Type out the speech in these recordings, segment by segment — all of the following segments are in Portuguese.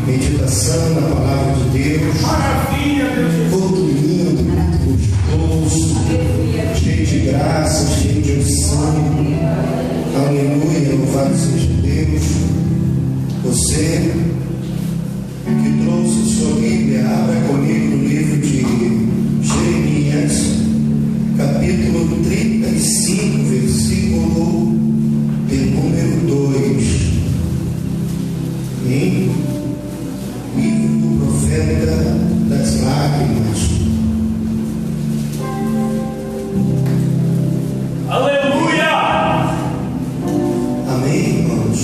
meditação na palavra de Deus. Maravilha, Deus. Culto lindo, muito gostoso, cheio de graça, cheio de unção. Aleluia, louvado seja Deus. Você que trouxe sua Bíblia, abra comigo no livro de Jeremias, capítulo 35, versículo de número 2. Amém? Livro do profeta das lágrimas. Aleluia! Amém, irmãos?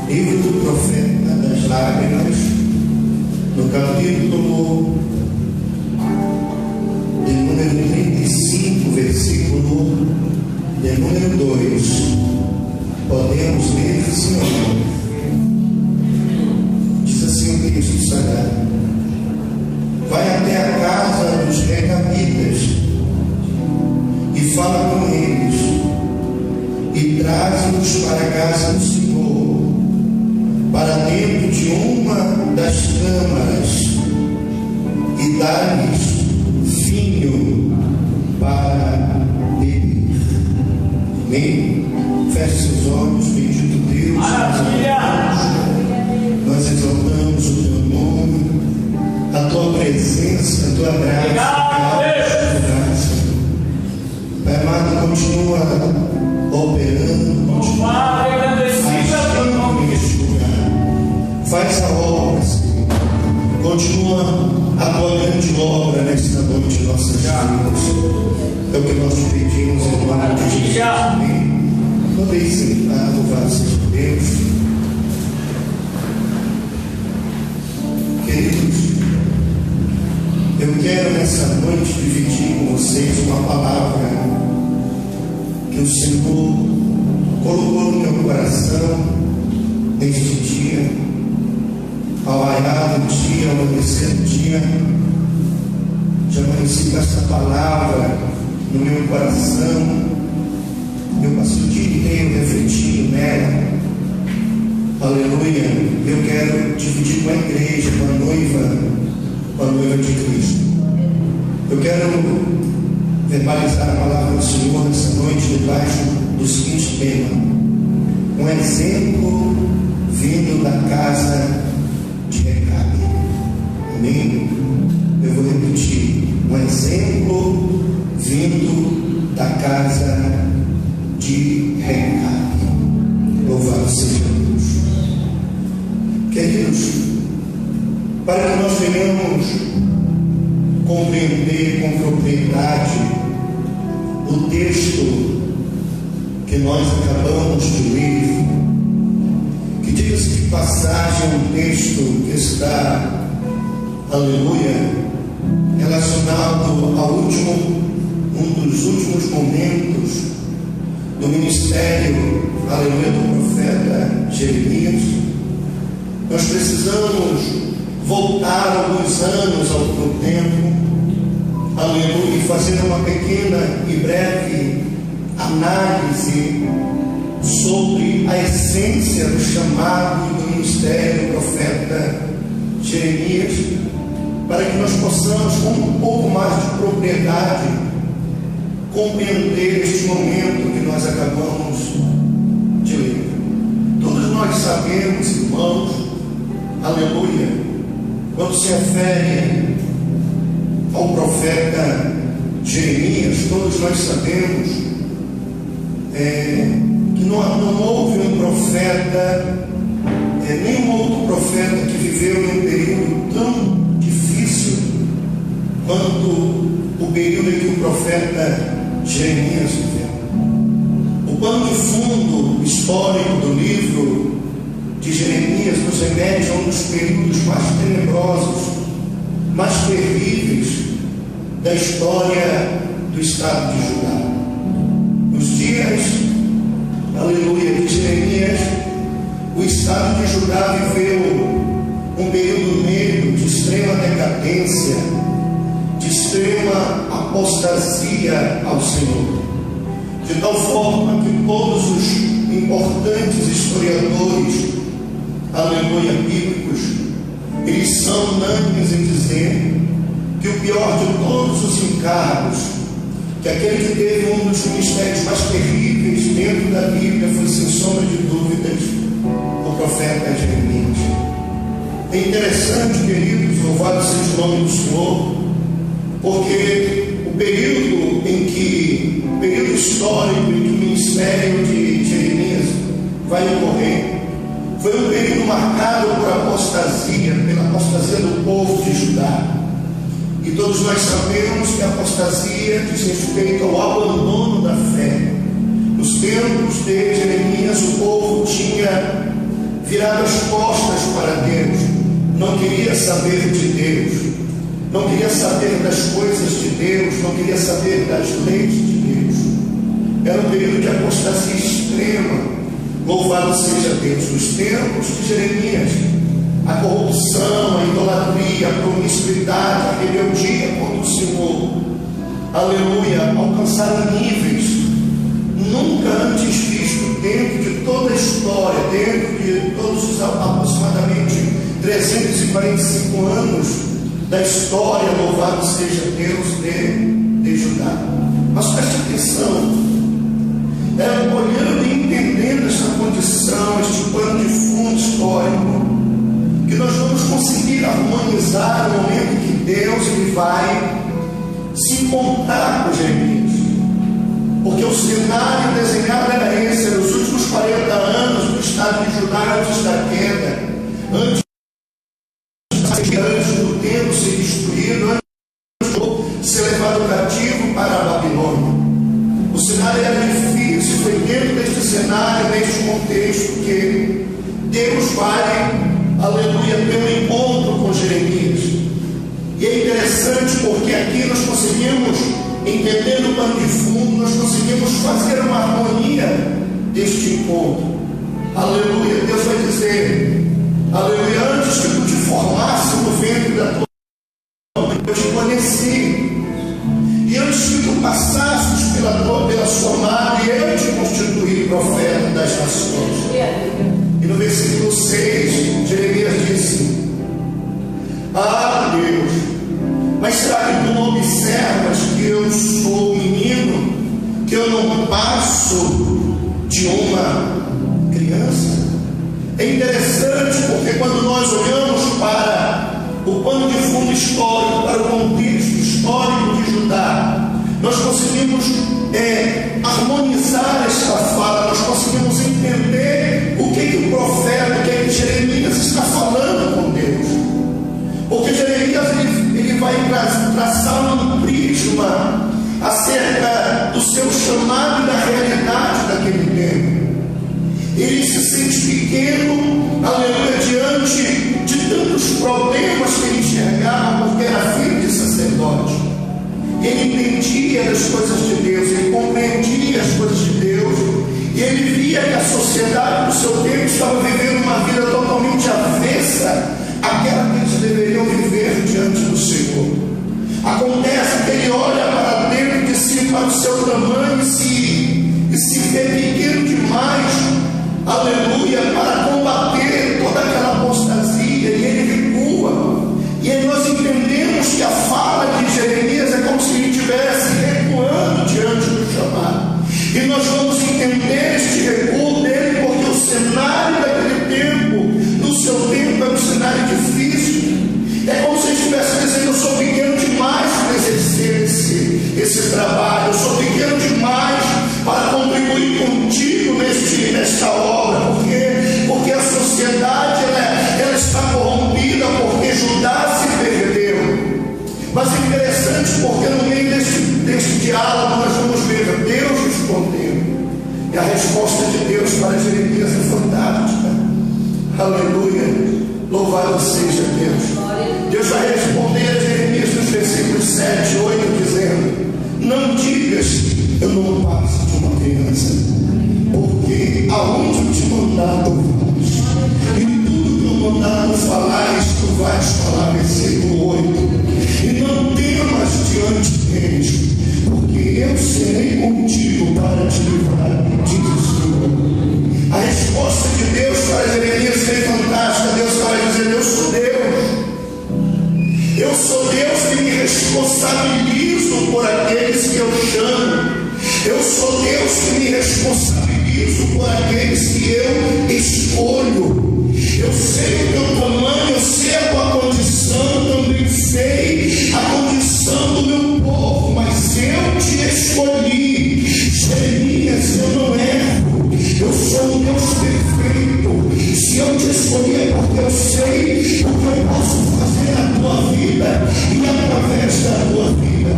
Livro do profeta das lágrimas, no capítulo de número 35, versículo de número 2. Podemos ler, Senhor? Diz assim o texto sagrado: vai até a casa dos recabitas e fala com eles, e traz-os para a casa do Senhor, para dentro de uma das câmaras, e dá-lhes vinho para beber. Amém? Feche seus olhos, bendito Deus. Maravilha! Nós exaltamos o teu nome, a tua presença, a tua graça. Pai amado, continua operando, continua agindo neste lugar. Faz a obra, Senhor. Continua a tua grande obra nesta noite, nossas vidas. É o que nós te pedimos em nome de Jesus. Amém. Podem sentar, louvado seja Deus. Queridos, eu quero nessa noite dividir com vocês uma palavra que o Senhor colocou no meu coração neste dia, ao raiar do dia, ao amanhecer do dia. Já amanheci com essa palavra no meu coração. Eu passei o dia inteiro refletindo nela. Aleluia. Eu quero dividir com a igreja, com a noiva de Cristo. Eu quero verbalizar a palavra do Senhor nessa noite debaixo do seguinte tema: um exemplo vindo da casa de Recabe. Amém? Eu vou repetir: um exemplo vindo da casa de Recabe. Louvado seja Deus. Queridos, para que nós venhamos compreender com propriedade o texto que nós acabamos de ler, que diga-se de passagem é um texto que está, aleluia, relacionado ao um dos últimos momentos do ministério, aleluia, do profeta Jeremias. Nós precisamos voltar alguns anos ao tempo, aleluia, e fazer uma pequena e breve análise sobre a essência do chamado do ministério do profeta Jeremias, para que nós possamos, com um pouco mais de propriedade, compreender este momento que nós acabamos de ler. Todos nós sabemos, irmãos, aleluia, quando se refere ao profeta Jeremias, todos nós sabemos que não houve um profeta, nenhum outro profeta que viveu em um período tão difícil quanto o período em que o profeta Jeremias viveu. O pano de fundo histórico do livro de Jeremias nos remete a um dos períodos mais tenebrosos, mais terríveis da história do estado de Judá. Nos dias, aleluia, de Jeremias, o estado de Judá viveu um período negro de extrema decadência, de extrema apostasia ao Senhor, de tal forma que todos os importantes historiadores, aleluia, bíblicos, eles são unânimes em dizer que o pior de todos os encargos, que aquele que teve um dos ministérios mais terríveis dentro da Bíblia foi, sem sombra de dúvidas, o profeta Jeremias. É interessante, queridos, louvado seja o nome do Senhor, porque o período histórico em que o ministério de Jeremias vai ocorrer foi um período marcado por apostasia, pela apostasia do povo de Judá. E todos nós sabemos que a apostasia diz respeito ao abandono da fé. Nos tempos de Jeremias, o povo tinha virado as costas para Deus, não queria saber de Deus, não queria saber das coisas de Deus, não queria saber das leis de Deus. Era um período de apostasia extrema. Louvado seja Deus. Nos tempos de Jeremias, a corrupção, a idolatria, a promiscuidade, a rebeldia contra o Senhor, aleluia, alcançaram níveis nunca antes vistos dentro de toda a história, dentro de todos os aproximadamente 345 anos da história, louvado seja Deus, de Judá. Mas preste atenção, olhando e entendendo esta condição, este pano de fundo histórico, que nós vamos conseguir harmonizar o momento em que Deus ele vai se encontrar com Jeremias. Porque o cenário desenhado era esse, era os últimos 40 anos do estado de Judá antes da queda, antes do templo ser destruído, antes do ser levado cativo para a Babilônia. O cenário era difícil, foi dentro deste cenário, neste contexto, que Deus vai, aleluia, ter um encontro com Jeremias. E é interessante porque aqui nós conseguimos, entendendo o pano de fundo, nós conseguimos fazer uma harmonia deste encontro. Aleluia, Deus vai dizer, aleluia, antes que tu te formasse no ventre da tua mãe, eu te conheci. E antes que tu passasses pela sua madre, eu te constituí profeta das nações. E no versículo 6, Jeremias disse: ah, Deus, mas será que tu não observas que eu sou menino, que eu não passo de uma criança? É interessante porque quando nós olhamos para o pano de fundo histórico, para o contexto histórico de Judá, nós conseguimos harmonizar esta fala, nós conseguimos entender o que o profeta, o que Jeremias está falando com Deus. Porque Jeremias ele vai traçar um prisma acerca do seu chamado e da realidade daquele tempo. Ele se sente pequeno, aleluia, diante de tantos problemas que ele enxergava, porque era filho de sacerdote. Ele entendia as coisas de Deus, ele compreendia as coisas de Deus, e ele via que a sociedade do seu tempo estava vivendo uma vida totalmente avessa àquela que eles deveriam viver diante do Senhor. Acontece que ele olha para dentro de si, para o seu tamanho, e se vê pequeno demais, aleluia, para combater toda aquela apostasia, e ele recua. E aí nós entendemos que a fala de Jeremias é como se ele estivesse recuando diante do chamado. E nós vamos entender este recuo dele, porque o cenário daquele tempo, no seu tempo, é um cenário difícil. É como se ele estivesse dizendo: eu sou pequeno demais para exercer esse trabalho, eu sou pequeno demais para contribuir contigo nesta obra, porque a sociedade ela está corrompida, porque Judá se perdeu. Mas é interessante porque no meio deste diálogo nós vamos ver Deus respondendo, e a resposta de Deus para Jeremias é fantástica. Aleluia, louvado seja Deus. Deus vai responder a Jeremias nos versículos 7 e 8 dizendo: não digas, eu não passo de uma criança, porque aonde eu te mandar tu vais, e tudo que eu mandar tu falares, tu vais falar. Versículo 8: e não temas diante deles, porque eu serei contigo para te livrar, diz o Senhor. A resposta de Deus para Jeremias é fantástica. utilizo por aqueles que eu escolho. Eu sei o teu tamanho, eu sei a tua condição, também sei a condição do meu povo, mas eu te escolhi. Jeremias, eu não erro, eu sou um Deus perfeito. Se eu te escolhi é porque eu sei o que eu posso fazer na tua vida e através da tua vida.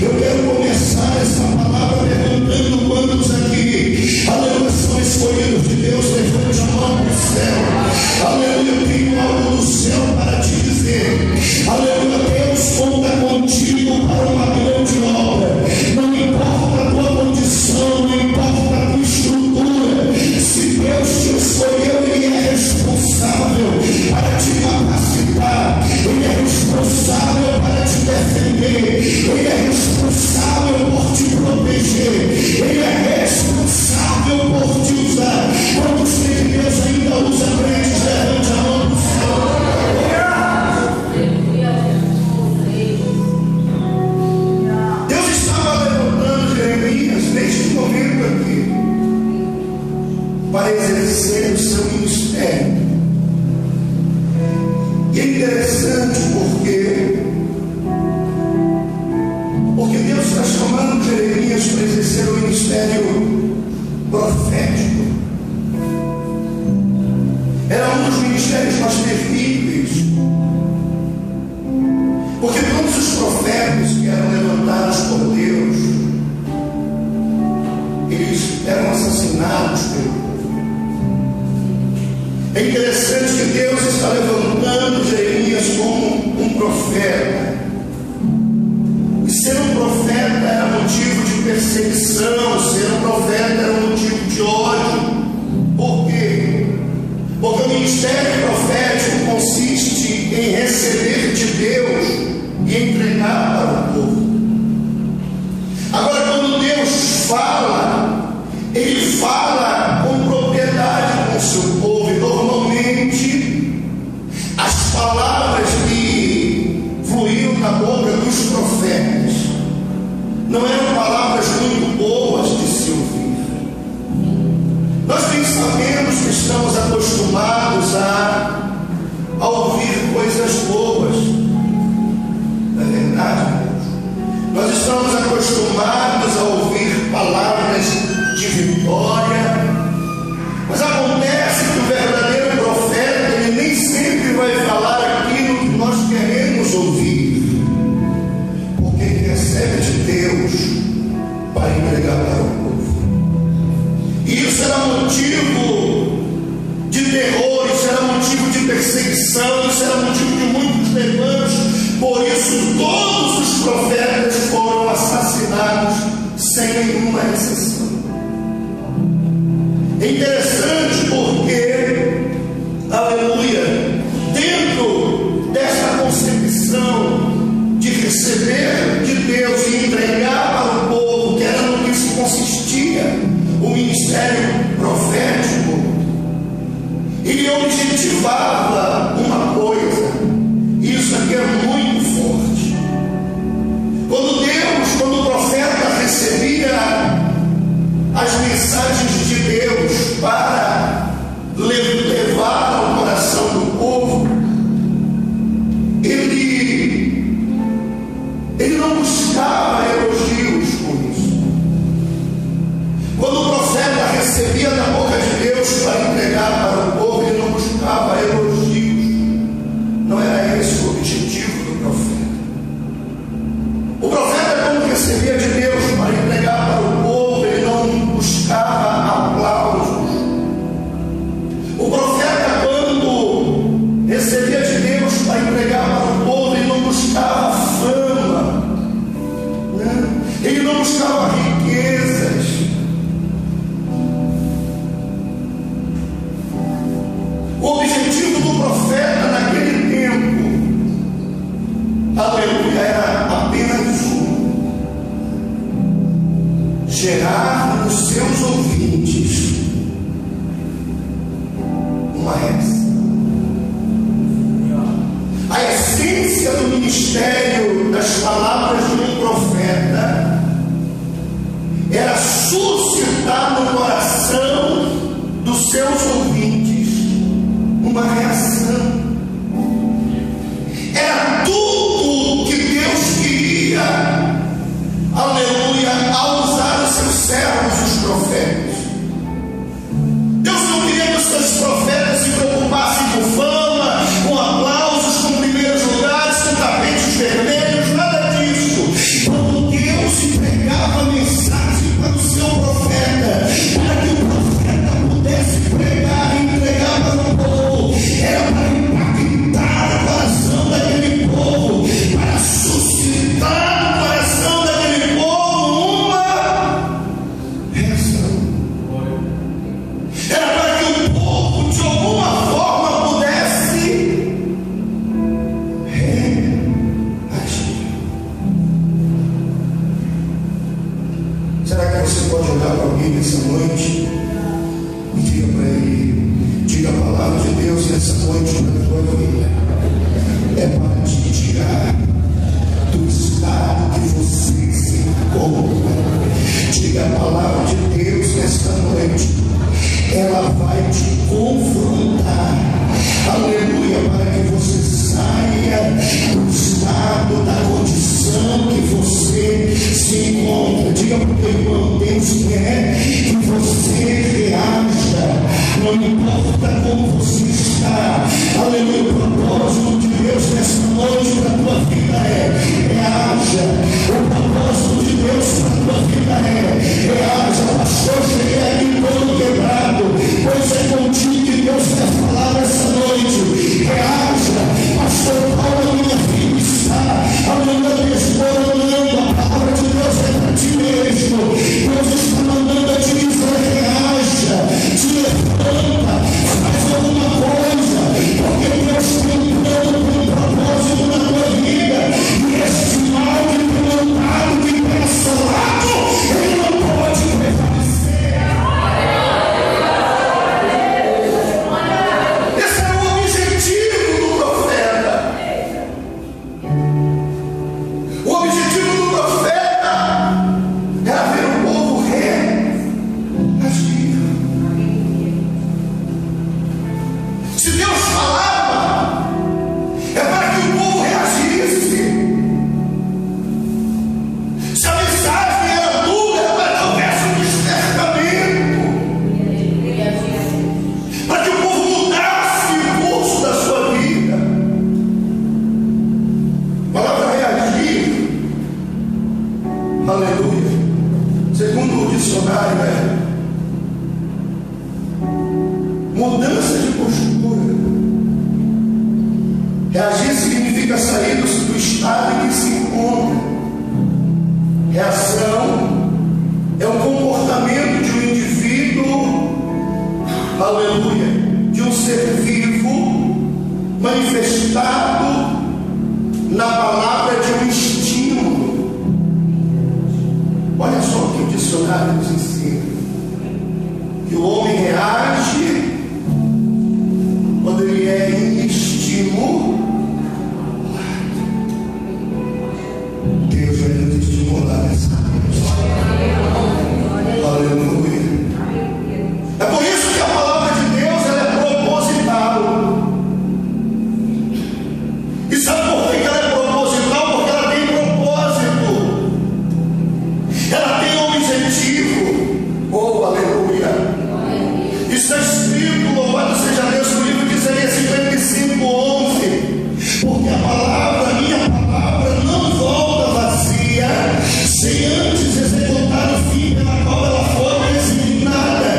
Eu quero começar essa palavra levantando quantos aqui, aleluia, são escolhidos de Deus. Levante a mão para o céu, aleluia. Eu tenho algo do céu para te dizer, aleluia. Deus conta contigo para uma grande obra. Não importa a tua condição, não importa a tua estrutura, se Deus te escolheu, Ele é responsável para te capacitar, Ele é responsável para te defender, Ele é responsável por te proteger, Ele é responsável por te usar. Quantos que Deus ainda usa crentes? Levante a mão do céu. Deus estava levantando Jeremias neste momento aqui para exercer o seu ministério. E é interessante porque Deus está chamando Jeremias para exercer o ministério profético. Era um dos ministérios mais terríveis, porque todos os profetas que eram levantados por Deus, eles eram assassinados pelo povo. É interessante que Deus está levantando Jeremias como um profeta. E ser um profeta era motivo de perseguição, ser um profeta era motivo de ódio. Por quê? Porque o ministério profético consiste em receber de Deus e entregar para o povo. Agora, quando Deus fala, Ele fala com propriedade com o seu povo. E normalmente as palavras que fluíam da boca dos profetas não eram palavras muito boas de se ouvir. Nós bem sabemos que estamos acostumados a ouvir coisas boas. Não é verdade? Nós estamos acostumados a ouvir palavras de vitória. Mas acontece que o verdadeiro profeta, ele nem sempre vai falar aquilo que nós queremos ouvir, porque ele recebe de Deus para entregar para o povo. E isso era motivo de terror, isso era motivo de perseguição, isso era motivo de muitos levantes. Por isso todos os profetas foram assassinados sem nenhuma exceção. É interessante porque, aleluia, dentro dessa concepção de receber de Deus e entregar para o povo, que era no que se consistia o ministério profético, ele objetivava uma coisa, e isso aqui é muito forte. Quando o profeta recebia as mensagens de Deus para levar ao coração do povo, ele não buscava elogios com isso. Quando o profeta recebia da boca de Deus para entregar para o povo, ele não buscava elogios. Não era esse o objetivo do profeta. O profeta, quando recebia de Deus para entregar para o povo, ele não buscava aplausos. O profeta, quando recebia de Deus para entregar para o povo, ele não buscava fama, né? Ele não buscava riquezas. O objetivo do profeta naquele tempo, aleluia, era apenas um: gerar nos seus ouvintes uma reação. A essência do ministério das palavras de um profeta era suscitar no coração que os profetas se preocupassem com fama, com aplausos, com primeiros lugares, com tapetes vermelhos, nada disso. Quando Deus entregava a mensagem para o seu profeta, para que o profeta pudesse pregar e entregava no povo, era para impactar o coração daquele povo, para suscitar no coração daquele povo uma reação. Era para que o povo de alguma forma pudesse reagir. Será que você pode olhar para alguém nessa noite e diga para ele, diga a palavra de Deus nessa noite para a tua vida? É para te tirar do estado que você se encontra. Diga a palavra de Deus nesta noite. Ela vai te confrontar, aleluia, para que você saia do estado, da condição que você se encontra. Diga para o teu irmão, Deus quer que você reaja, não importa como você está, aleluia. O propósito de Deus nesta noite para a tua vida reaja. O propósito de Deus para a tua vida reaja. Pastor, cheguei aqui todo quebrado, pois é contigo que Deus quer falar essa noite. Reaja. Pastor, Paulo, minha filha está, aleluia, me explorando. A palavra de Deus é para ti mesmo. Deus está mandando a te dizer, reaja, te levanta, faz alguma coisa, porque Deus tem um plano, tem um propósito na tua vida. E esse mal que tem levantado, que tem assolado, ele não pode prevalecer. Esse é o objetivo do profeta. O objetivo do profeta era ver o povo reagir. Se Deus falava, é para que o povo reagisse. Se a mensagem era dura, é para que houvesse um despertamento, para que o povo mudasse o curso da sua vida. A palavra reagir, aleluia, segundo o dicionário, é mudança de postura. Reagir significa sair do estado em que se encontra. Reação é o comportamento de um indivíduo, aleluia, de um ser vivo, manifestado na palavra de um estímulo. Olha só o que o dicionário nos ensina: que o homem reage quando ele é estimulado. Deus vai nos estimular nessa noite. Aleluia. É por isso que a palavra de Deus ela é proposital. E sabe por que ela é proposital? Porque ela tem propósito. Ela tem objetivo. Oh, aleluia. Está escrito, louvado seja Deus, no livro de Isaías 55:11. Porque a palavra, a minha palavra, não volta vazia, sem antes executar o fim pela qual ela foi designada.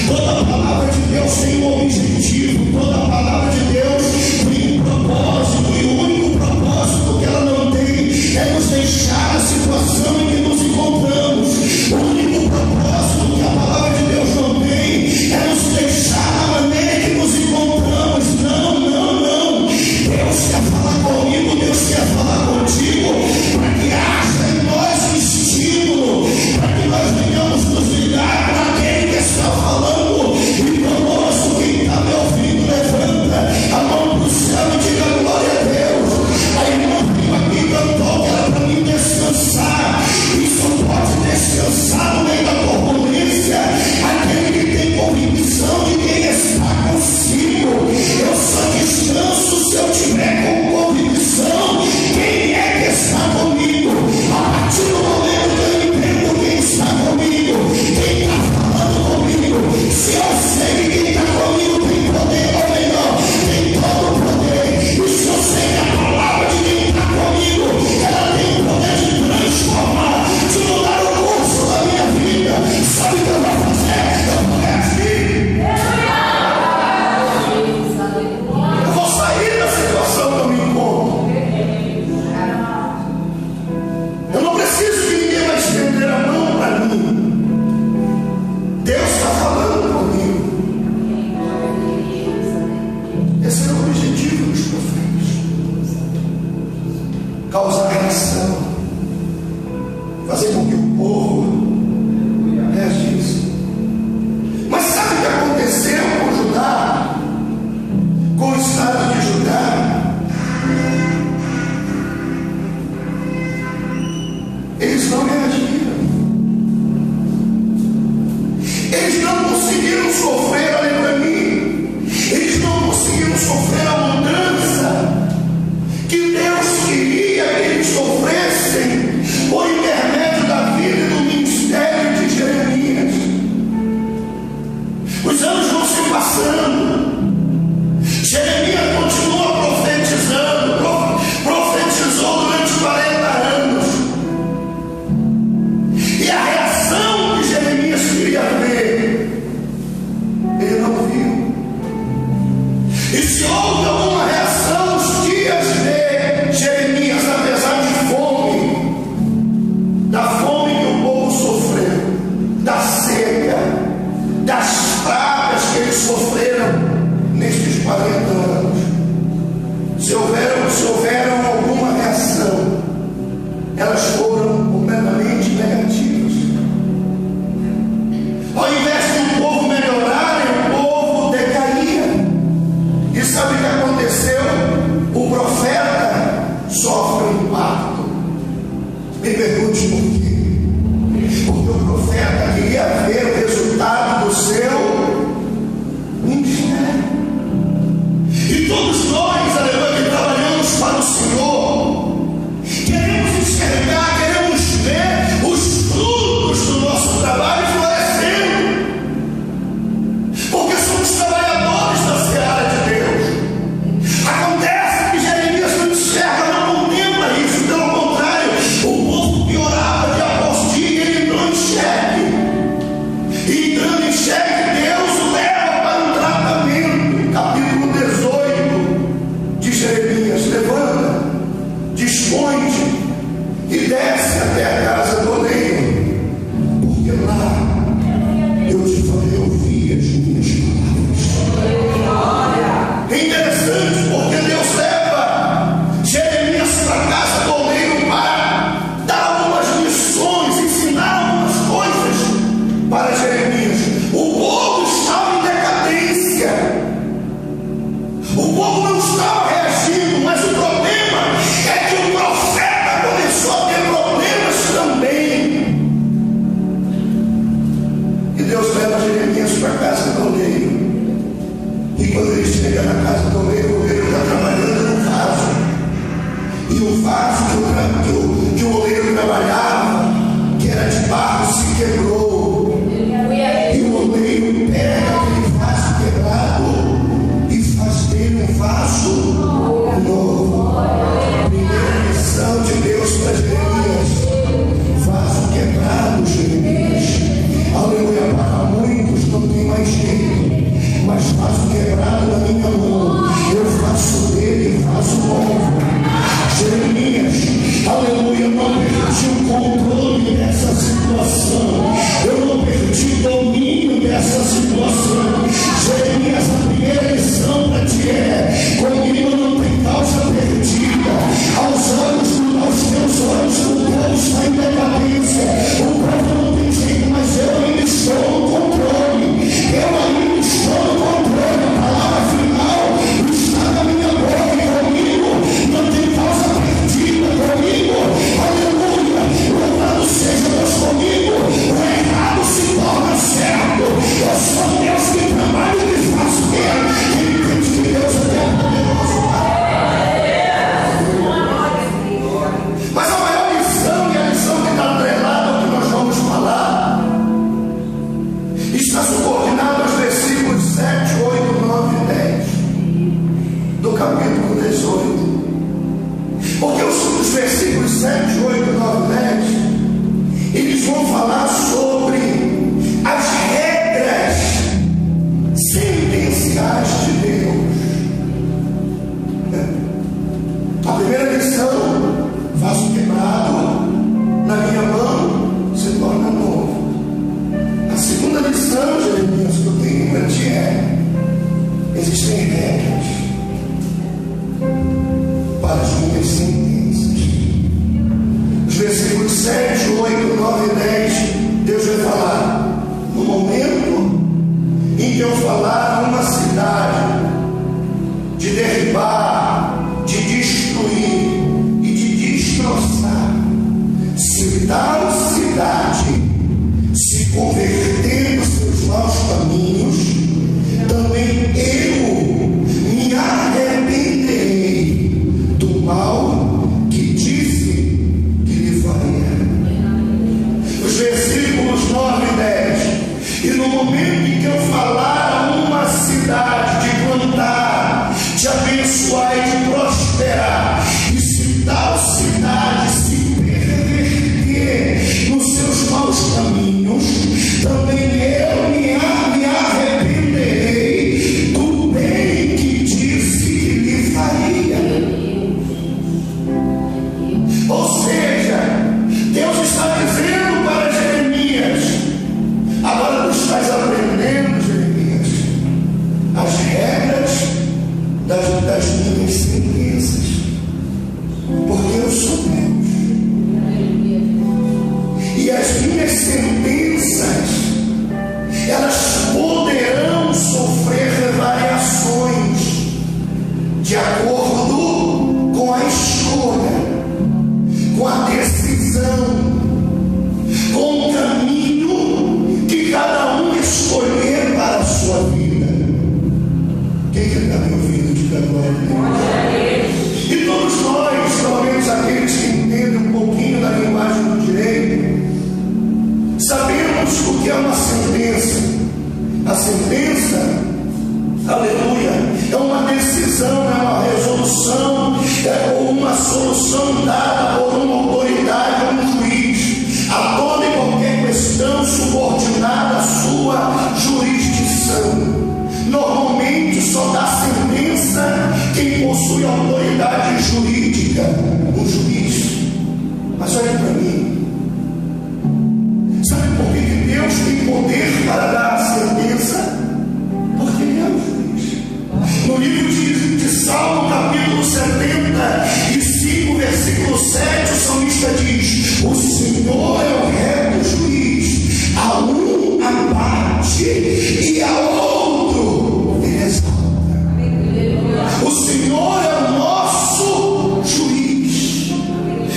Toda a palavra de Deus tem um objetivo, toda a palavra de Deus tem um propósito, e o único propósito que ela não tem é nos deixar a situação em que nos encontramos. O único propósito que a palavra de Deus não tem é nos deixar da maneira que nos encontramos. Não, não, não. Deus quer falar comigo, Deus quer falar contigo, para que haja em nós um estímulo, para que nós venhamos nos ligar para aquele que está falando. E conosco, quem está me ouvindo, levanta. passando. Jeremias continua profetizando, profetizou durante 40 anos. E a reação que Jeremias queria ver, ele não viu. E se houve alguma reação nos dias de Jeremias, apesar de fome, da fome que o povo sofreu, da seca, das pragas que eles sofreram nestes 40 anos, se houveram alguma reação, elas foram completamente negativas. Ao invés de o povo melhorar, o povo decaía. E sabe o que aconteceu? O profeta sofre um impacto. Me pergunte por quê? Porque o profeta queria ver o resultado do seu ministério. E todos nós, aleluia, que trabalhamos para o Senhor, queremos enxergar, queremos ver os frutos do nosso trabalho florescendo, porque somos trabalhadores da seara de Deus. Acontece que Jeremias não enxerga, não contempla isso, pelo contrário, o povo que orava de após dia, ele entrou em xeque, e entrando em xeque, Deus o leva para um tratamento. Capítulo 18 de Jeremias: levanta, dispõe-te e desce até a casa do oleiro, porque lá eu te farei ouvir as minhas palavras. É interessante porque Deus leva Jeremias para a casa do oleiro para dar algumas lições, ensinar algumas coisas para Jeremias. O povo estava em decadência, o povo não estava reagindo, mas o problema é que o profeta começou a ter problemas também. E Deus leva Jeremias para a casa do oleiro. E quando ele chega na casa do oleiro está trabalhando no vaso. E o vaso que o oleiro trabalhava, que era de barro, se quebrou. E o oleiro pega aquele vaso quebrado e faz dele um vaso novo. Primeira missão de Deus para Jeremias: vaso quebrado, Jeremias. Aleluia, para muitos não tem mais jeito, mas vaso quebrado na minha mão, eu faço dele vaso novo. Jeremias, aleluia, não perdi o controle dessa situação, eu não perdi o domínio dessa situação. Jeremias, a primeira lição para ti é: comigo não tem causa perdida. Aos teus olhos, o povo está em decadência, o povo não tem jeito, mas eu ainda estou no controle. Eu ainda estou no controle. A palavra final está na minha boca, e comigo não tem causa perdida. Comigo, aleluia, louvado seja Deus comigo. O errado se torna certo. Eu sou Deus que trabalha e que faz o que entende que Deus é poderoso. Mas a maior lição, e a lição que está atrelada ao que nós vamos falar, está subordinada aos versículos 7, 8, 9 e 10 do capítulo 18. Porque os versículos 7, 8, 9 e 10, eles vão falar sobre as regras sentenciais de Deus. A primeira lição: vaso quebrado na minha mão se torna novo. A segunda lição, Jeremias, que eu tenho para ti é: existem regras para as minhas sentenças. Os versículos 7, 8, 9 e 10, Deus vai falar: no momento em que eu falar a uma cidade de derribar, de destruir e de destroçar, se tal cidade se converter nos seus maus caminhos, também eu me arrependerei do mal que disse que lhe faria. Os versículos 9 e 10: e no momento em que eu falar a uma cidade possui autoridade jurídica, um juiz. Mas olha para mim, sabe por que Deus tem poder para dar a sentença? Porque Ele é o juiz. No livro de Salmo, capítulo 75, versículo 7, o salmista diz: o Senhor é o reto juiz, a um abate e a outro Ele exalta. O Senhor é o nosso juiz,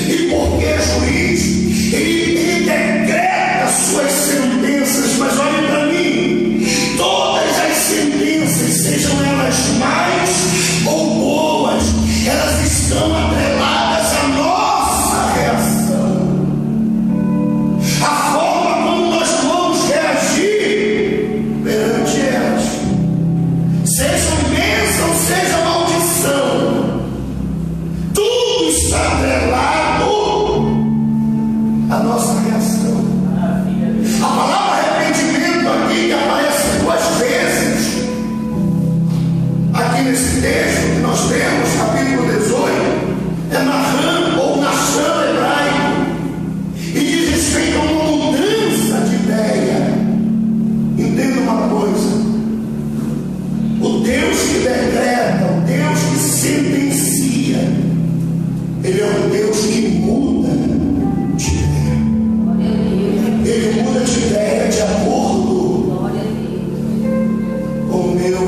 e porque é juiz, Ele decreta suas sentenças. Mas olhe para mim, todas as sentenças, sejam elas mais ou boas, elas estão atreladas à nossa reação, a forma como nós vamos reagir perante elas. Sejam bênção, seja maldição, tudo está atrelado à nossa reação. A palavra arrependimento aqui, que aparece 2 vezes aqui nesse texto que nós temos, capítulo 18, é Naham ou Nasham hebraico, e diz respeito a uma mudança de ideia. Entenda uma coisa: o Deus que decreta, o Deus que sentencia, Ele é um Deus que muda de ideia. Ele muda de ideia de acordo com o meu,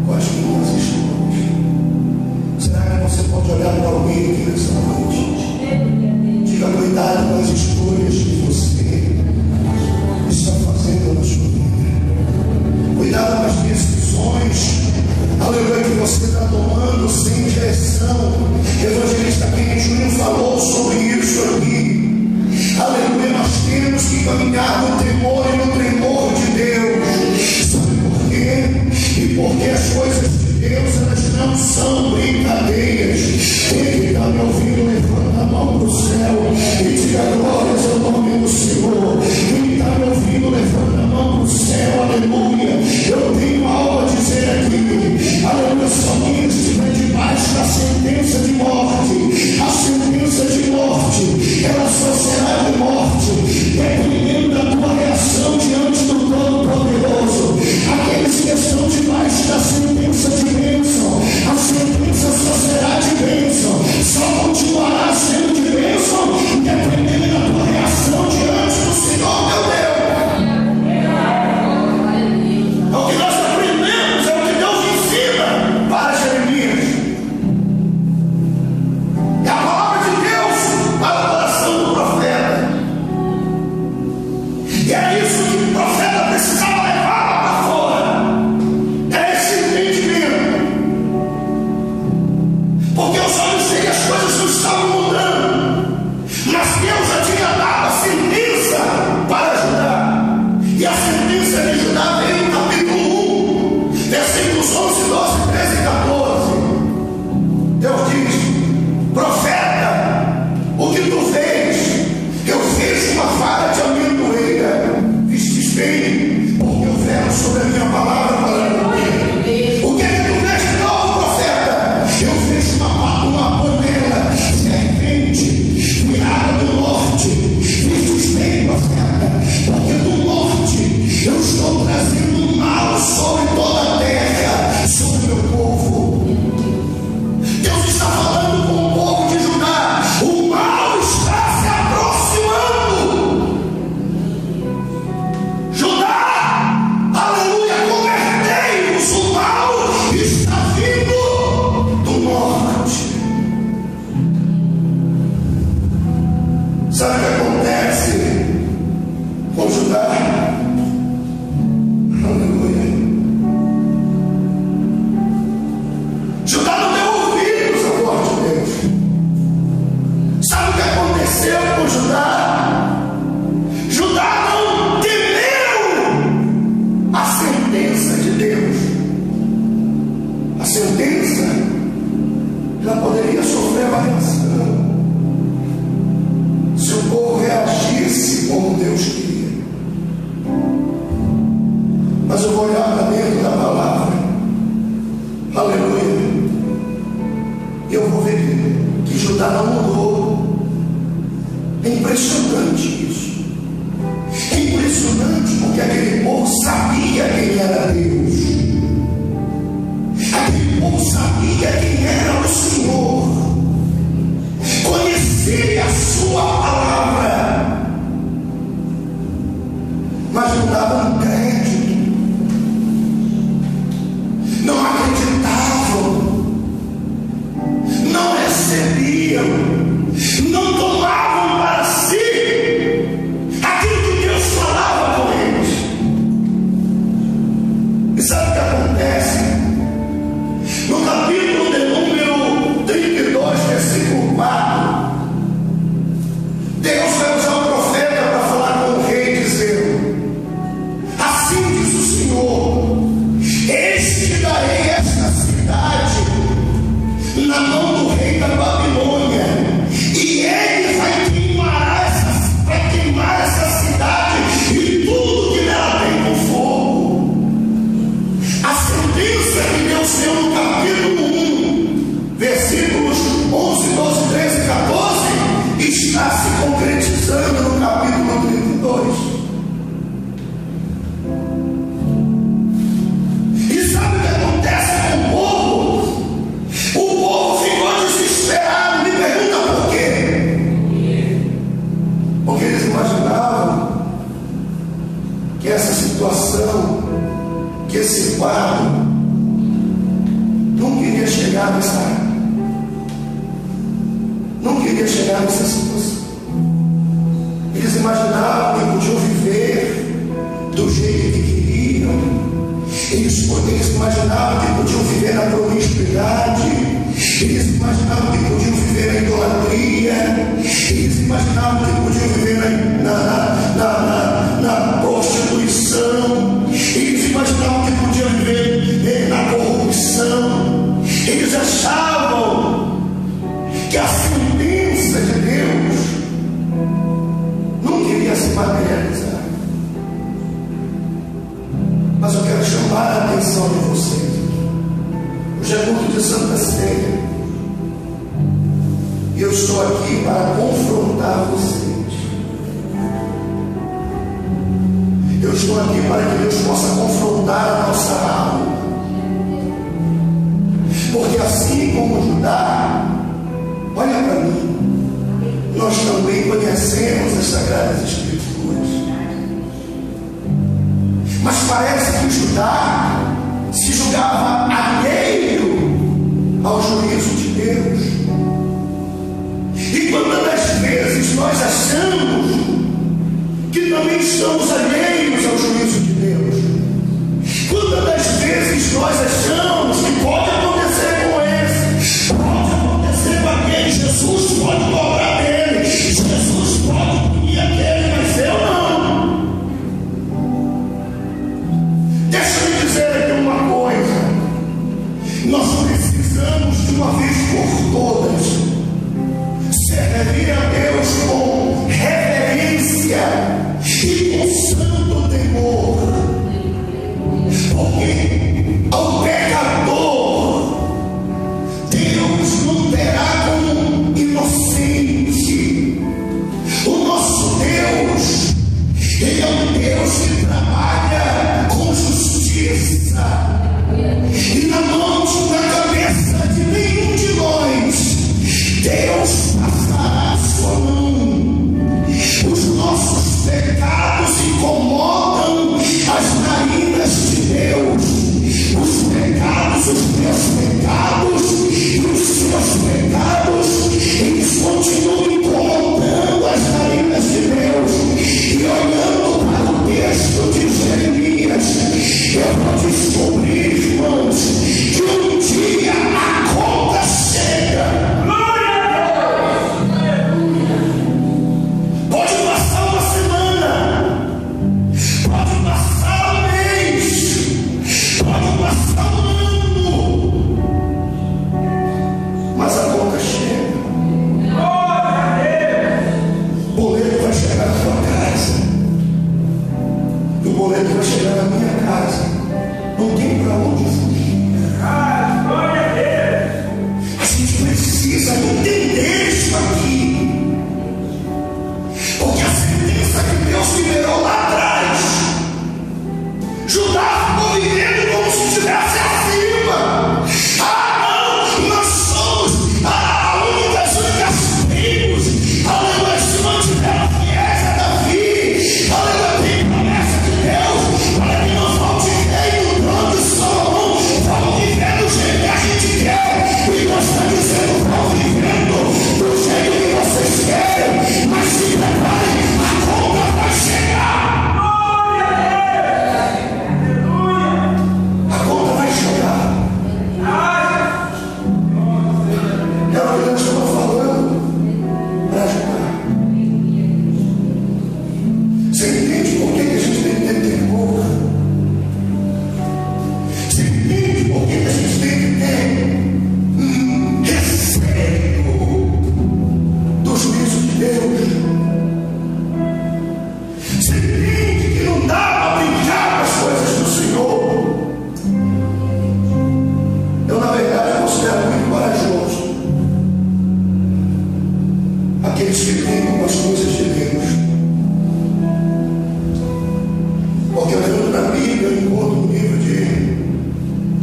com as minhas escolhas. Será que você pode olhar para alguém aqui nessa noite? Diga: cuidado com as escolhas que você está fazendo na sua vida. Cuidado com as decisões, aleluia, que você está tomando sem direção. O evangelista Ken Júnior falou sobre isso aqui. Aleluia, nós temos que caminhar no temor e no tremor de Deus. Sabe por quê? E porque as coisas de Deus, elas não são brincadeiras. Quem está me ouvindo, levanta a mão para o céu e diga glórias ao nome do Senhor. Quem está me ouvindo, levanta a mão para o céu, aleluia. Eu tenho algo a dizer aqui, aleluia. Só quem estiver debaixo da sentença de morte, a sentença de morte, ela só será de morte dependendo da tua reação diante do Todo-Poderoso. Aqueles que estão debaixo da sentença de bênção, a sentença só será de bênção, só continuará sendo de bênção dependendo da tua reação diante do Senhor teu Deus. É o que nós aprendemos, é o que Deus ensina para Jeremias. É a palavra de Deus para o coração do profeta. E era isso que o profeta precisava levar lá para fora. Era esse entendimento. Porque eu só não sei que as coisas não estavam mudando, mas Deus já tinha dado a sentença para Judá. E a sentença de Judá veio no capítulo 1, versículos 11, 12, 13 e 14. Deus diz: profeta, o que tu fez? Eu fiz uma vara de amendoeira, vistes bem, porque eu velo sobre a minha palavra para cumprir. O que é que tu fez de novo, profeta? Eu fiz uma panela serpente virada do norte, vistes bem, profeta, porque do norte eu estou trazendo mal sobre toda a terra, sobre o meu povo. Deus está falando com o povo de Judá: o mal está se aproximando. Judá, aleluia, convertei-vos, o mal está vindo do norte. Sabe o que acontece com Judá? Aleluia. Judá não deu ouvidos à voz de Deus. Sabe o que aconteceu com Judá? Judá não temeu a sentença de Deus. A sentença já poderia sofrer variação se o povo reagisse como Deus queria. Mas eu vou olhar para dentro da palavra, aleluia, Judá não mudou. É impressionante isso. É impressionante porque aquele povo sabia quem era Deus. Aquele povo sabia quem era o Senhor. Conhecia a sua palavra, mas não davam crédito, não acreditavam, não recebiam, não tomavam para si aquilo que Deus falava com eles. E sabe o que acontece? No capítulo de número 32, versículo 4, Deus vai usar o profeta para falar com o rei, dizendo: assim diz o Senhor, eis que darei esta cidade na mão do rei da Babilônia, e ele vai queimar essa cidade e tudo que nela tem com fogo. A sentença que Deus deu no capítulo 1, versículos 11, 12, 13 e 14, está se concretizando no capítulo 32. E sabe o que acontece com o povo? O povo ficou desesperado. Me pergunta por quê? Porque eles imaginavam que essa situação, que esse quadro não queria chegar nessa situação. Eles imaginavam que podiam viver do jeito que queriam. Eles imaginavam que podiam viver na promiscuidade. Eles imaginavam que podiam viver na idolatria. Eles imaginavam que podiam viver na prostituição. Eles imaginavam que podiam viver na corrupção. Eles achavam que a sentença de Deus não queria se materializar. Mas eu quero chamar a atenção de vocês. Hoje é culto de Santa Ceia, e eu estou aqui para confrontar vocês. Eu estou aqui para que Deus possa confrontar a nossa alma. Porque assim como Judá, olha para mim, nós também conhecemos as Sagradas Escrituras. Mas parece que Judá se julgava alheio ao juízo de Deus. E quantas das vezes nós achamos que também estamos alheios ao juízo de Deus? Quantas das vezes nós achamos que pode acontecer com esse, pode acontecer com aquele, Jesus pode cobrar dele, Jesus pode punir aquele, mas eu não. Deixa eu dizer aqui uma coisa: nós precisamos de uma vez por todas servir a Deus com reverência e com santo temor. Porque ao pecador Deus não terá como inocente. O nosso Deus, Ele é um Deus que trabalha com justiça, e na cabeça de nenhum de nós Deus passará a sua mão. Os nossos pecados incomodam as narinas de Deus. Os pecados, os meus pecados e os seus pecados, eles continuam incomodando as narinas de Deus. E olhando para o texto de Jeremias, eu vou descobrir, irmãos, que um dia a conta chega. Pode passar uma semana, pode passar um mês, pode passar um ano, mas a conta chega. O boleto vai chegar na sua casa, o boleto vai chegar na minha casa.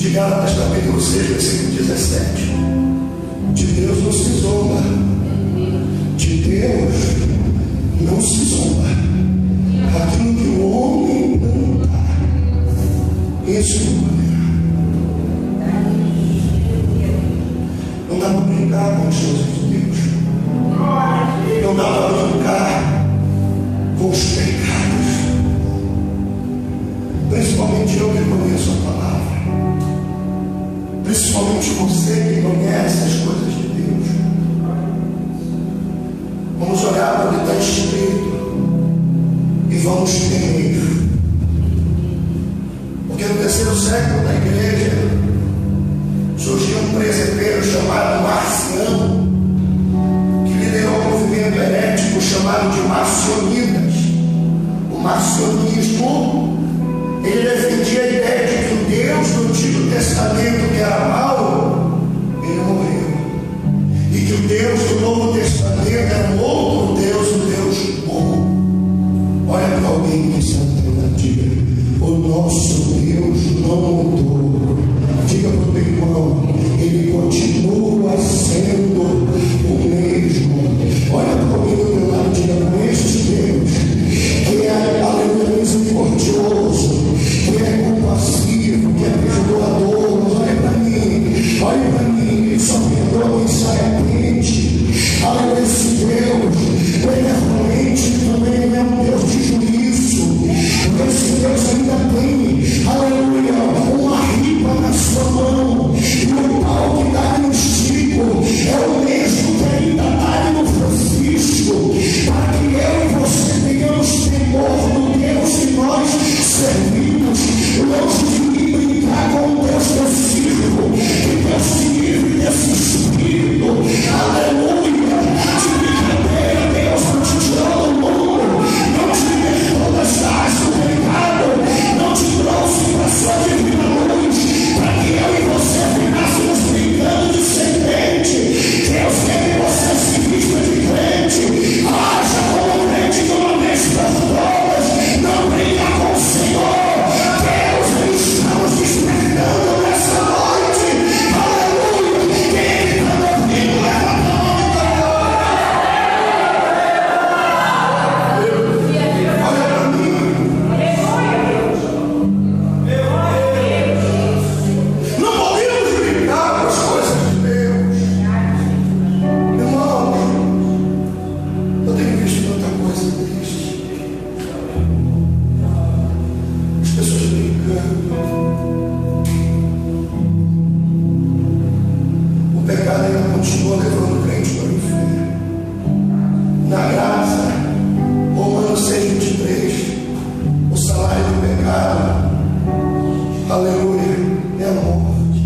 de Gálatas capítulo 6, versículo 17. De Deus não se zomba. De Deus não se zomba. Aquilo que o homem não dá, isso não poderá. Não dá para brincar com as coisas de Deus. Não dá para brincar com os pecados. Principalmente eu que conheço a palavra. Principalmente você que conhece as coisas de Deus. Vamos olhar para o que está escrito e vamos temer. Porque no terceiro século da igreja surgiu um presbítero chamado Marciano, que liderou um movimento herético chamado de Marcionitas. O marcionismo, ele defendia a ideia de que o Deus do Antigo Testamento, que era mau, ele morreu, e que o Deus do Novo Testamento era um outro Deus, um Deus bom. Olha para alguém que está na diga: o nosso Deus não mudou. Diga para o teu irmão: ele continua sendo o mesmo. Olha para alguém do teu lado e diga: com este Deus, que é aleluia misericordioso, que é compassivo, que é perdoador. Olha para mim, ele só perdoa quem se arrepende. Aleluia, esse Deus, benevolente, também é um Deus de juízo. Esse Deus ainda tem, aleluia, uma ripa na sua mão, e o pau que dá no estico é o mesmo que ainda dá no Francisco, para que eu e você tenhamos temor do Deus que nós servimos, longe de mim brincar com o Deus que eu sirvo, que Deus se livre desse espírito, aleluia, de brincadeira. Deus não te tirou do mundo, não te libertou das garras do pecado, não te trouxe para a sua divina luz, para que eu e você ficássemos brincando de serpente. Deus quer que você se vista de crente, haja como crente de uma vez para todas, não brinca com o Senhor. Deus, estamos despertando nessa noite, aleluia. Quem está me ouvindo, leva a mão. Olha para mim. Não podemos brincar com as coisas de Deus. Irmão, eu tenho visto tanta coisa triste. As pessoas brincando. O pecado ainda continua levando o crente para o inferno. Na graça, Romanos 6,23, o salário do pecado, aleluia, é a morte.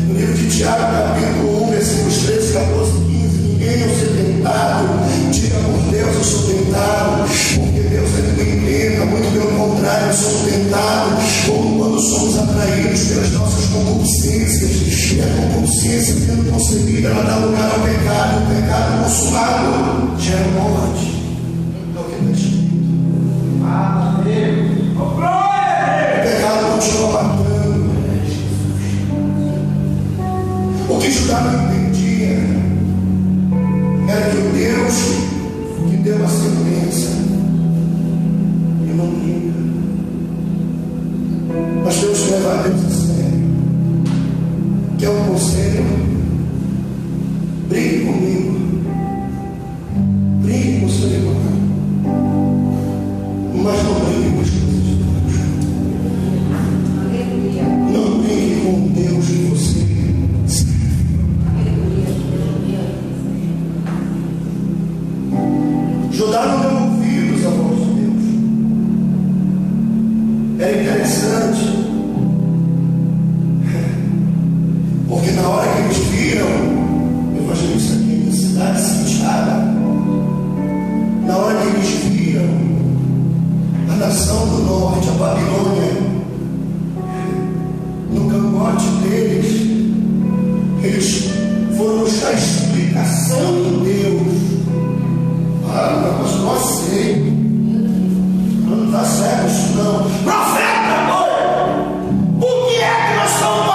No livro de Tiago, capítulo 1, versículos 13, 14, 15, ninguém ao ser tentado diga por Deus eu sou tentado, porque Deus é que entenda, muito pelo contrário, somos tentados como quando somos atraídos pelas nossas concupiscências, e a concupiscência tendo concebida, ela dá lugar ao pecado, o pecado consumado gera morte. É o que está escrito. O pecado continua matando. O que Judá não entendia era que o Deus que deu a sentença, ele não brinca. Nós temos que levar Deus a sério. Quer um conselho? Brinque comigo. Brinque com o seu irmão. Mas não brinque com as coisas de Deus. Não brinque com o Deus que você serve. Judá não deu ouvidos à voz de Deus. Era interessante, porque na hora que eles viram o evangelista aqui da cidade sitiada, na hora que eles viram a nação do norte, a Babilônia, no cangote deles, eles foram buscar explicação em Deus. Ah, mas não sei, não está certo isso não. Profeta, por que é que nós estamos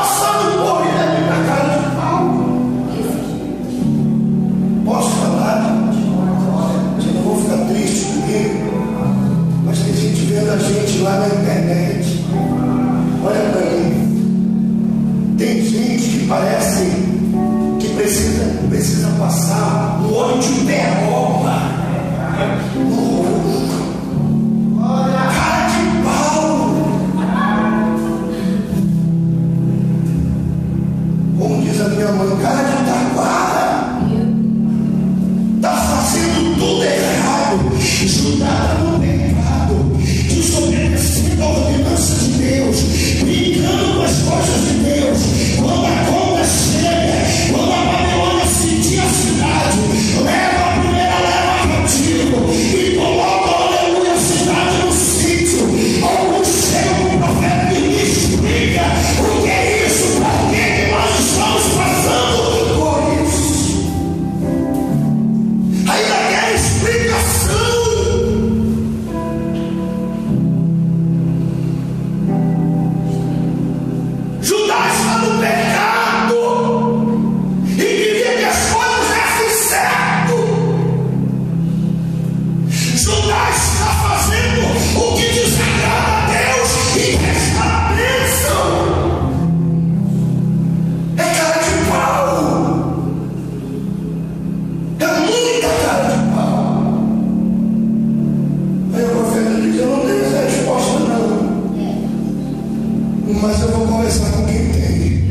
conversar com quem tem.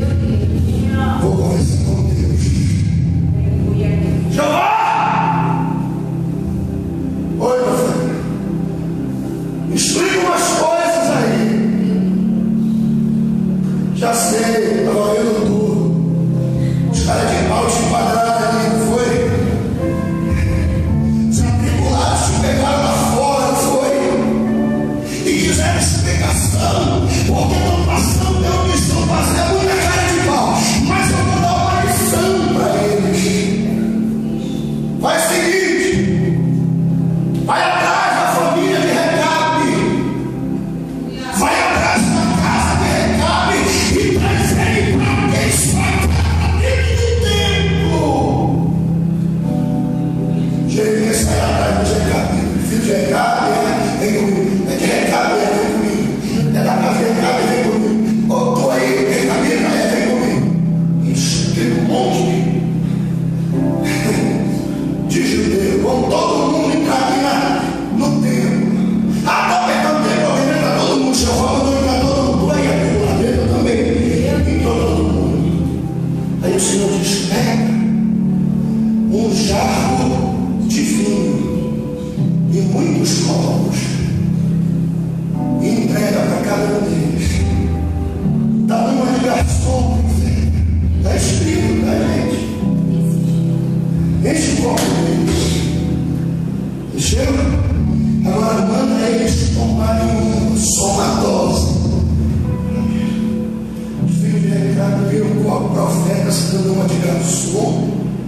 Vou conversar com Deus. Jeová! Oi, meu filho. Me explica umas coisas aí. Já sei, estava vendo tudo. Os caras de pau te enquadraram ali, não foi? Os atribulados te pegaram lá fora, não foi? E quiseram explicação, porque estão passando pelo que estão passando. É muita cara de pau, mas eu vou dar uma lição para eles. Faz o seguinte: vai atrás da família de Recabe, vai atrás da casa de Recabe e traz ele para abençoar dentro do templo. Jeremias sai atrás de Recabe, filho de Recabe, vem comigo. É de Recabe, vem comigo. É da casa de Recabe, vem comigo. Ô, tô aí, Recabe, vem comigo. Isso, aquele monte de judeu, com todo mundo entrar aqui no templo. Estou pegando o templo, alguém entra todo mundo, Jeová mandou entrar todo mundo. Vai aqui lá dentro também. Entrou todo mundo. Aí o Senhor diz: pega um jarro de vinho e muitos copos e entrega para cada um deles. Dá uma de garçom, está escrito, tá, gente? Enche o copo deles. Encheu? Agora manda eles tomarem uma somadose. Os filhos de Recabe viram o copo profeta se dando uma de garçom.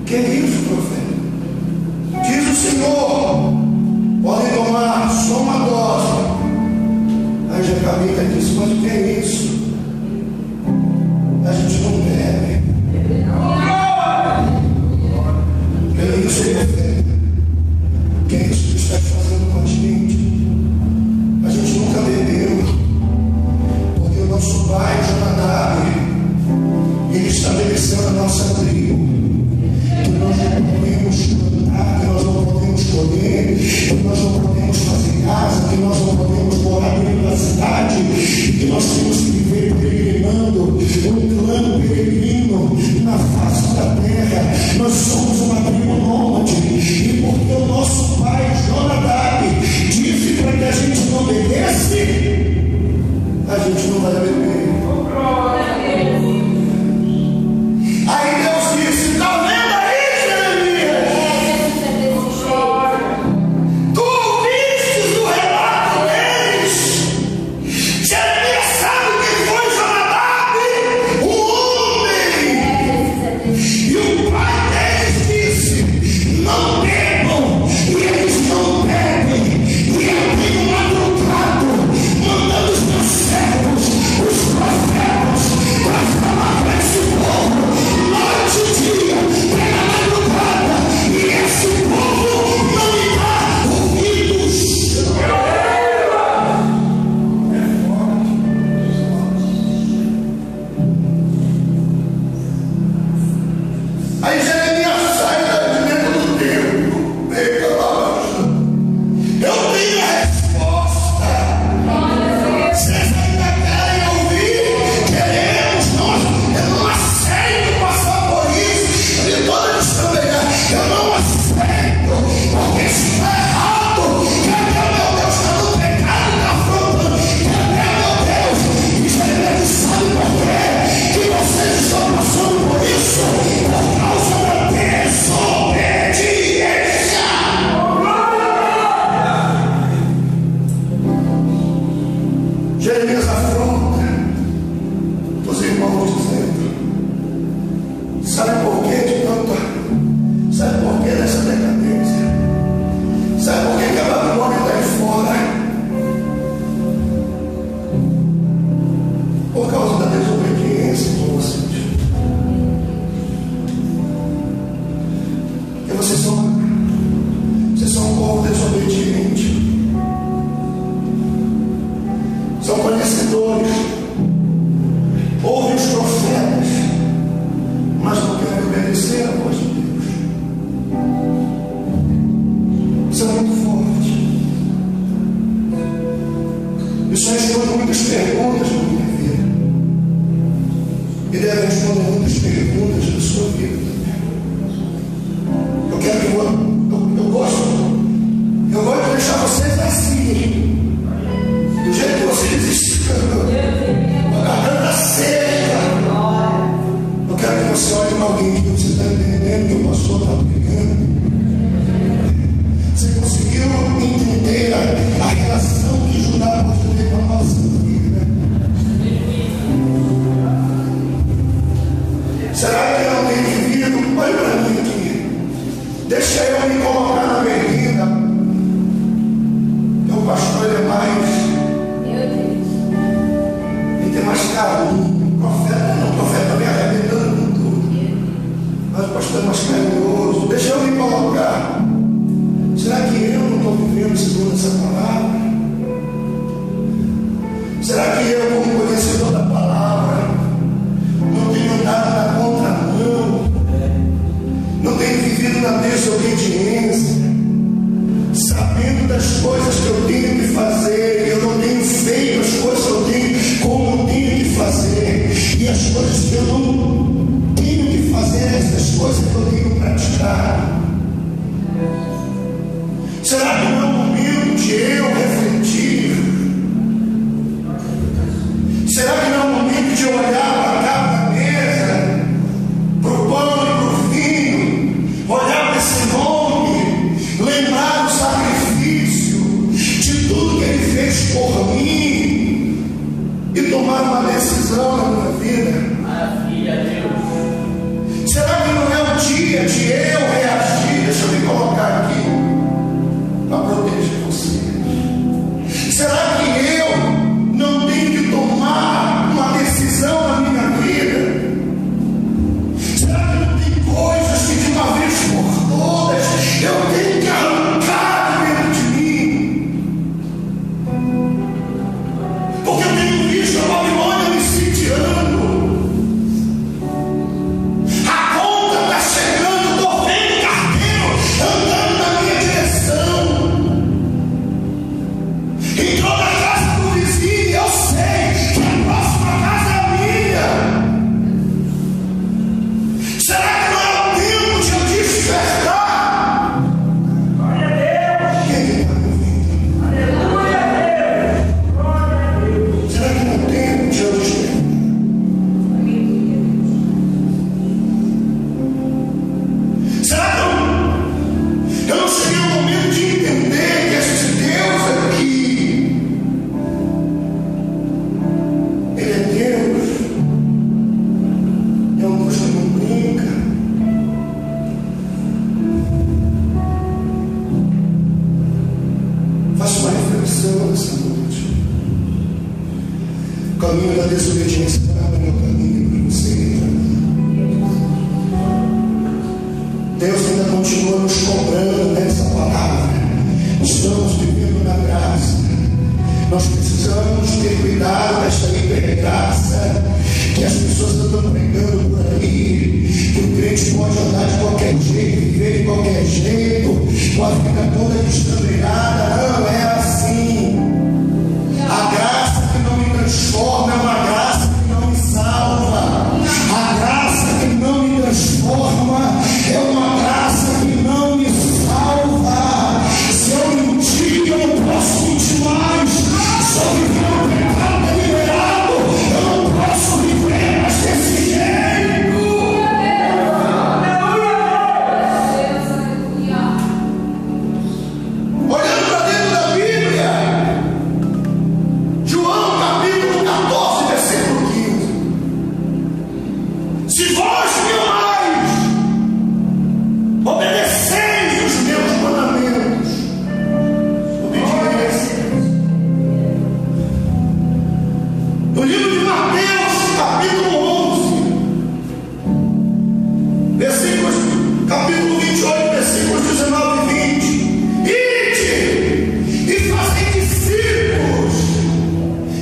Que é isso, profeta? Diz o Senhor: podem tomar só uma dose. Aí Jacabita disse: mas o que é isso? A gente não bebe. Que é isso, profeta? Que é isso que está fazendo com a gente? A gente nunca bebeu, porque o nosso pai Jonadab, ele estabeleceu na nossa tribo que nós não podemos cantar, que nós não podemos comer, que nós não podemos fazer casa, que nós não podemos morar dentro da cidade, que nós temos que viver e deve responder muitas perguntas da sua vida. Eu quero que eu gosto de deixar vocês assim, do jeito que vocês estão, com a garganta seca. Eu quero que você olhe para alguém que você está entendendo que o pastor está pregando. Você conseguiu entender a relação que Judá pode ter com a nossa vida? Será que eu não tenho vivido? Olha para mim aqui. Deixa eu me colocar na berlinda. O pastor é mais. Ele tem mais carinho. O profeta vem arrebentando com tudo. Mas o pastor é mais carinhoso. Deixa eu me colocar. Será que eu não estou vivendo segundo essa palavra? Será que eu, como conhecedor da palavra, não tenho andado na contramão? Não tenho vivido na desobediência? Sabendo das coisas que eu tenho que fazer, eu não tenho feito as coisas que eu tenho, como eu tenho que fazer, e as coisas que eu não tenho que fazer, essas coisas que eu tenho que praticar. Será que não é o momento de eu refletir? Será que não é o momento de eu olhar para cá da mesa, para o pão e para o vinho, olhar para esse nome, lembrar do sacrifício, de tudo que Ele fez por mim e tomar uma decisão na minha vida? Maravilha, Deus. Será que não é o dia de eu reagir? Deixa eu me colocar aqui para proteger você. Será que eu não tenho que tomar uma decisão na minha vida? Será que não tem coisas que de uma vez por todas eu tenho que arrancar dentro de mim? Porque eu tenho visto a Babilônia me sitiando. A conta está chegando, estou vendo carteiro andando na minha direção. Entrou na casa do vizinho, eu sei que a próxima casa é a minha. Será que não é o tempo de eu despertar? Glória a Deus. Quem está me ouvindo? Aleluia, Deus. Glória a Deus. Será que não é o tempo de eu despertar? Será que eu não cheguei ao momento de entender que esse Deus aqui, Ele é Deus, é um Deus que não brinca. Faça uma reflexão nessa noite. O caminho da desobediência não é o meu caminho para você e para mim. Deus ainda continua nos cobrando nessa palavra. Estamos vivendo na graça. Nós precisamos ter cuidado desta hipergraça que as pessoas estão pregando por aí. Que o crente pode andar de qualquer jeito, viver de qualquer jeito, com a vida toda destrambelhada. Não é assim. A graça que não me transforma é uma graça que não me salva. A graça que não me transforma é uma graça que não me salva. Se eu mentir, eu não posso mentir mais. Se eu viver um pecado deliberado, eu não posso viver mais desse jeito. Olhando para dentro da Bíblia, João capítulo 14, versículo 15. Se vós me amais, obedeceis os meus mandamentos. Obediência. No livro de Mateus, capítulo 11, versículos, capítulo 28, versículos 19 e 20. Ide e fazei discípulos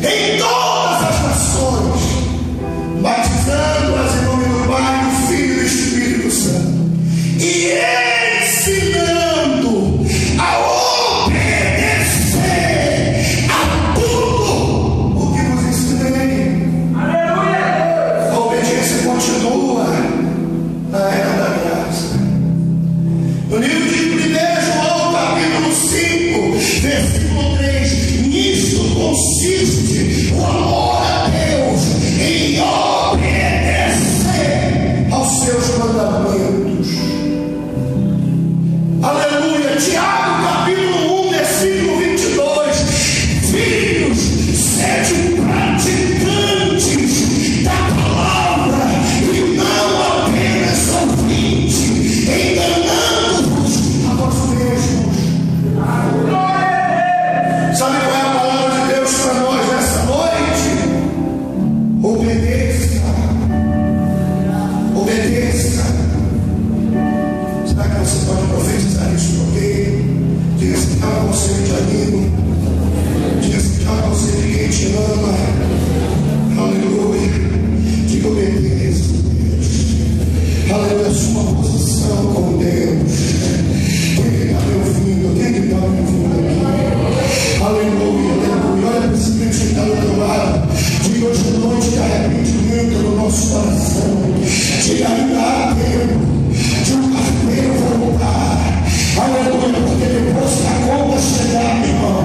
em todas as nações, batizando-as em nome do Pai, que ainda há tempo de um carteiro voltar. Aleluia, porque depois que a conta chegar, meu irmão,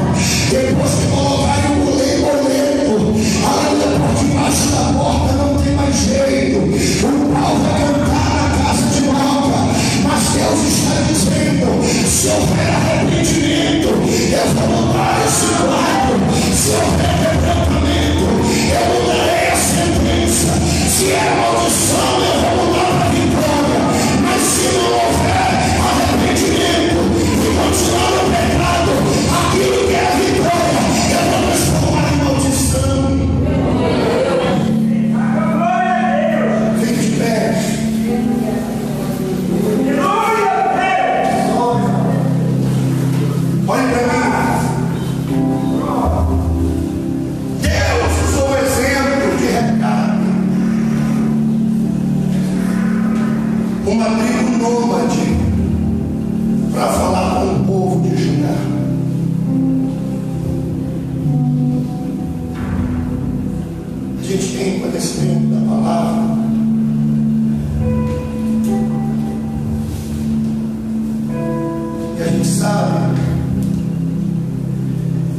depois que colocarem o boleto, aleluia, por debaixo da porta não tem mais jeito. O pau vai cantar na casa de malta, mas Deus está dizendo: se houver arrependimento, eu vou mudar esse quadro. Se houver quebrantamento, eu mudarei a sentença. Se é maldição, eu vou mudar a vitória. Mas se não houver arrependimento e continuar no pecado, aquilo que é vitória, eu vou transformar em maldição. Fique de pé. Olhe para mim. Deus usou o exemplo de Recabe, uma tribo nômade, para falar com o povo de Judá. A gente tem conhecimento da palavra. E a gente sabe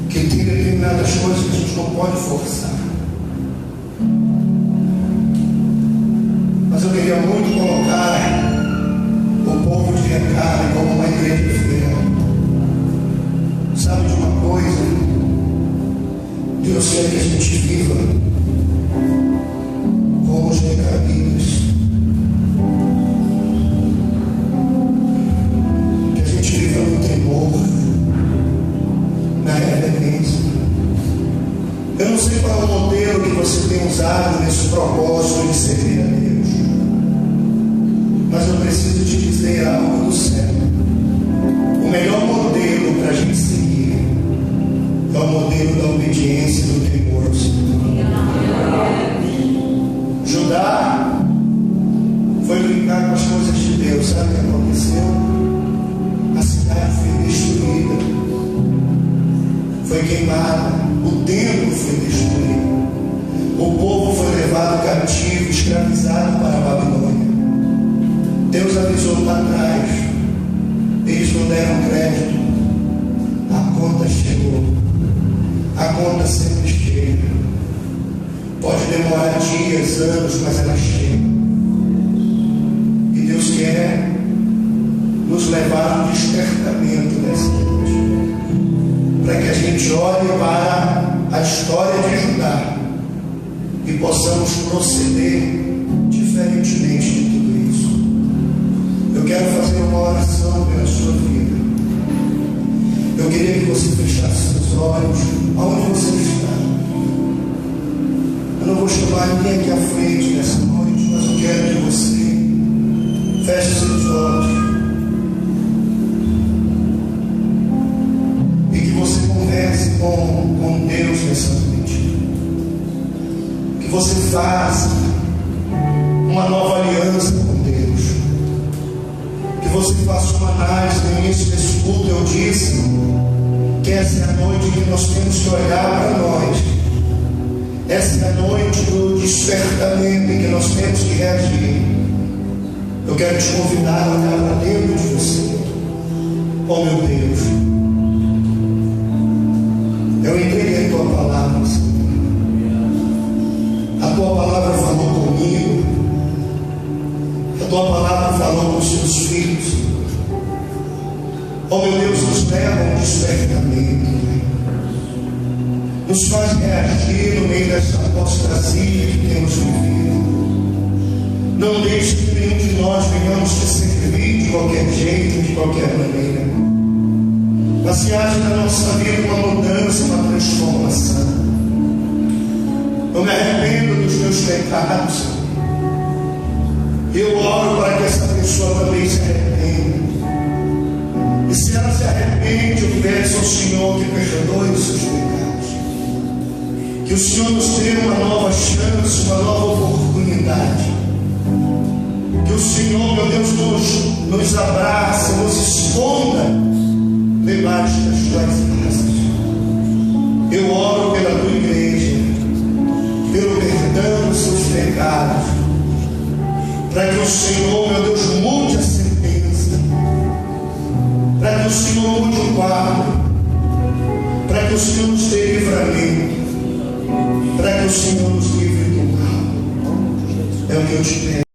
que tem determinadas coisas que a gente não pode forçar. Mas eu queria muito colocar o povo de Recabe como uma igreja fiel. Sabe de uma coisa? Deus quer que a gente viva como os recabitas. Que a gente viva no temor, na reverência. Eu não sei qual é o modelo que você tem usado nesse propósito de servir a Deus, mas eu preciso te dizer algo do céu. O melhor modelo para a gente seguir é o modelo da obediência e do temor ao Senhor. Judá foi brincar com as coisas de Deus. Sabe o que aconteceu? A cidade foi destruída, foi queimada, o templo foi destruído, o povo foi levado cativo, escravizado para a Babilônia. Deus avisou lá atrás, eles não deram crédito, a conta chegou, a conta sempre chega, pode demorar dias, anos, mas ela chega. E Deus quer nos levar ao despertamento dessa noite, para que a gente olhe para a história de Judá e possamos proceder diferentemente de tudo isso. Eu quero fazer uma oração pela sua vida. Eu queria que você fechasse seus olhos aonde você está. Eu não vou chamar ninguém aqui à frente nessa noite, mas eu quero que você feche seus olhos e que você converse com Deus nessa noite. Que você faça uma nova aliança com Deus. Que você faça uma análise. No início desse culto eu disse que essa é a noite que nós temos que olhar para nós. Essa é a noite do despertamento em que nós temos que reagir. Eu quero te convidar a olhar para dentro de você. Oh meu Deus, eu entreguei a tua palavra, Senhor. A tua palavra falou comigo. A tua palavra falou com os seus filhos, Senhor. Oh meu Deus, nos leva a um despertamento, nos faz reagir no meio dessa apostasia que temos vivido. Não deixe que nenhum de nós venhamos te servir de qualquer jeito, de qualquer maneira. Mas se haja na nossa vida uma mudança, uma transformação. Eu me arrependo dos meus pecados, Senhor. Eu oro para que essa pessoa também se arrependa. E se ela se arrepende, eu peço ao Senhor que perdoe os seus pecados. Que o Senhor nos dê uma nova chance, uma nova oportunidade. Que o Senhor, meu Deus, nos abrace, nos esconda debaixo das tuas asas. Eu oro pela tua igreja, pelo perdão dos seus pecados, para que o Senhor, meu Deus, mude a sentença, para que o Senhor mude o quadro, para que o Senhor nos dê livramento, para que o Senhor nos livre do mal. É o que eu te peço.